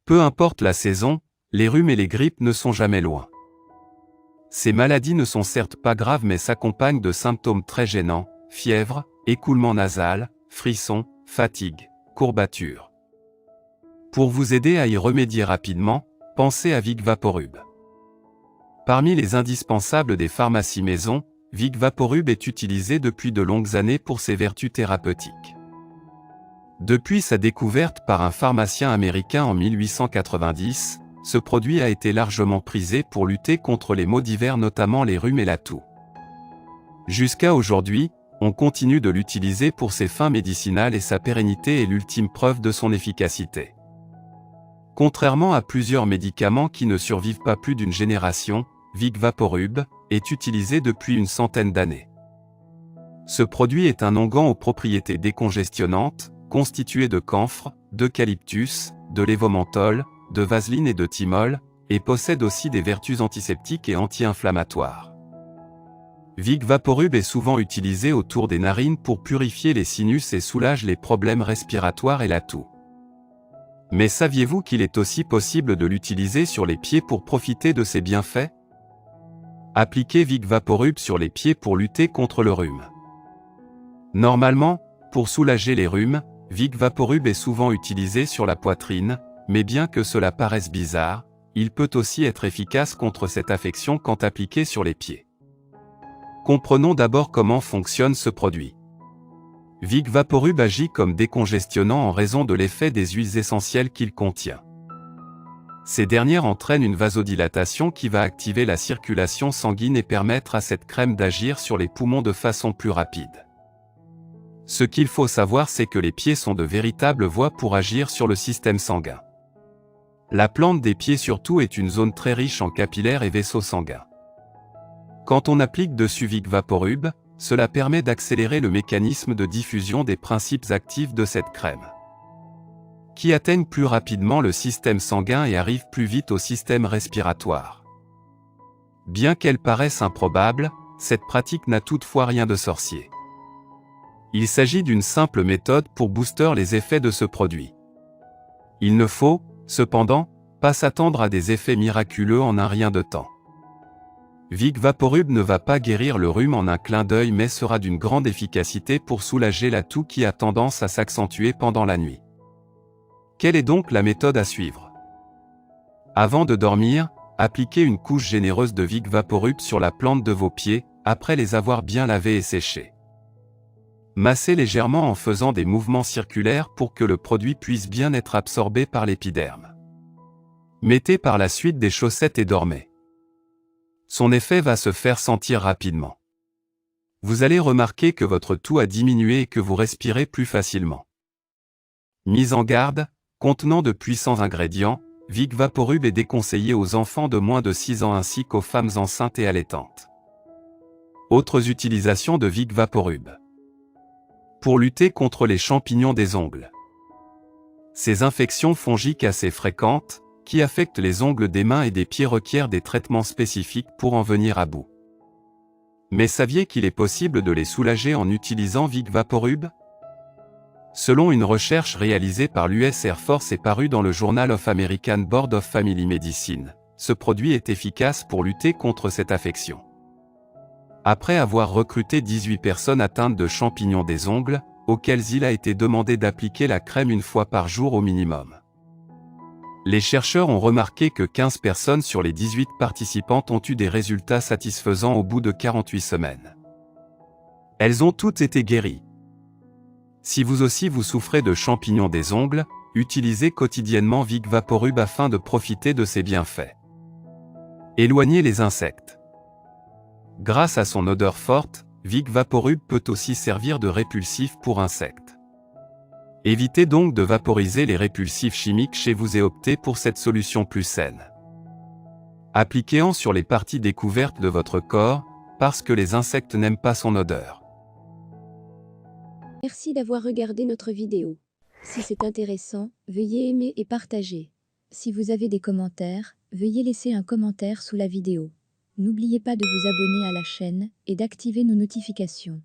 Peu importe la saison, les rhumes et les grippes ne sont jamais loin. Ces maladies ne sont certes pas graves mais s'accompagnent de symptômes très gênants, fièvre, écoulement nasal, frissons, fatigue, courbatures. Pour vous aider à y remédier rapidement, pensez à Vic Vaporub. Parmi les indispensables des pharmacies maison, Vic Vaporub est utilisé depuis de longues années pour ses vertus thérapeutiques. Depuis sa découverte par un pharmacien américain en 1890, ce produit a été largement prisé pour lutter contre les maux divers notamment les rhumes et la toux. Jusqu'à aujourd'hui, on continue de l'utiliser pour ses fins médicinales et sa pérennité est l'ultime preuve de son efficacité. Contrairement à plusieurs médicaments qui ne survivent pas plus d'une génération, Vic Vaporub est utilisé depuis une centaine d'années. Ce produit est un onguent aux propriétés décongestionnantes, constitué de camphre, d'eucalyptus, de lévomenthol, de vaseline et de thymol, et possède aussi des vertus antiseptiques et anti-inflammatoires. Vic Vaporub est souvent utilisé autour des narines pour purifier les sinus et soulage les problèmes respiratoires et la toux. Mais saviez-vous qu'il est aussi possible de l'utiliser sur les pieds pour profiter de ses bienfaits? Appliquez Vic Vaporub sur les pieds pour lutter contre le rhume. Normalement, pour soulager les rhumes, Vic Vaporub est souvent utilisé sur la poitrine, mais bien que cela paraisse bizarre, il peut aussi être efficace contre cette affection quand appliqué sur les pieds. Comprenons d'abord comment fonctionne ce produit. Vic Vaporub agit comme décongestionnant en raison de l'effet des huiles essentielles qu'il contient. Ces dernières entraînent une vasodilatation qui va activer la circulation sanguine et permettre à cette crème d'agir sur les poumons de façon plus rapide. Ce qu'il faut savoir c'est que les pieds sont de véritables voies pour agir sur le système sanguin. La plante des pieds surtout est une zone très riche en capillaires et vaisseaux sanguins. Quand on applique dessus Vic Vaporub, cela permet d'accélérer le mécanisme de diffusion des principes actifs de cette crème, qui atteignent plus rapidement le système sanguin et arrivent plus vite au système respiratoire. Bien qu'elle paraisse improbable, cette pratique n'a toutefois rien de sorcier. Il s'agit d'une simple méthode pour booster les effets de ce produit. Il ne faut, cependant, pas s'attendre à des effets miraculeux en un rien de temps. Vic Vaporub ne va pas guérir le rhume en un clin d'œil mais sera d'une grande efficacité pour soulager la toux qui a tendance à s'accentuer pendant la nuit. Quelle est donc la méthode à suivre? Avant de dormir, appliquez une couche généreuse de Vic Vaporub sur la plante de vos pieds, après les avoir bien lavés et séchés. Massez légèrement en faisant des mouvements circulaires pour que le produit puisse bien être absorbé par l'épiderme. Mettez par la suite des chaussettes et dormez. Son effet va se faire sentir rapidement. Vous allez remarquer que votre toux a diminué et que vous respirez plus facilement. Mise en garde, contenant de puissants ingrédients, Vic Vaporub est déconseillé aux enfants de moins de 6 ans ainsi qu'aux femmes enceintes et allaitantes. Autres utilisations de Vic Vaporub. Pour lutter contre les champignons des ongles. Ces infections fongiques assez fréquentes, qui affectent les ongles des mains et des pieds requièrent des traitements spécifiques pour en venir à bout. Mais saviez qu'il est possible de les soulager en utilisant Vic Vaporub? Selon une recherche réalisée par l'US Air Force et parue dans le Journal of American Board of Family Medicine, ce produit est efficace pour lutter contre cette affection. Après avoir recruté 18 personnes atteintes de champignons des ongles, auxquelles il a été demandé d'appliquer la crème une fois par jour au minimum. Les chercheurs ont remarqué que 15 personnes sur les 18 participantes ont eu des résultats satisfaisants au bout de 48 semaines. Elles ont toutes été guéries. Si vous aussi vous souffrez de champignons des ongles, utilisez quotidiennement Vic Vaporub afin de profiter de ses bienfaits. Éloignez les insectes. Grâce à son odeur forte, Vic Vaporub peut aussi servir de répulsif pour insectes. Évitez donc de vaporiser les répulsifs chimiques chez vous et optez pour cette solution plus saine. Appliquez-en sur les parties découvertes de votre corps, parce que les insectes n'aiment pas son odeur. Merci d'avoir regardé notre vidéo. Si c'est intéressant, veuillez aimer et partager. Si vous avez des commentaires, veuillez laisser un commentaire sous la vidéo. N'oubliez pas de vous abonner à la chaîne et d'activer nos notifications.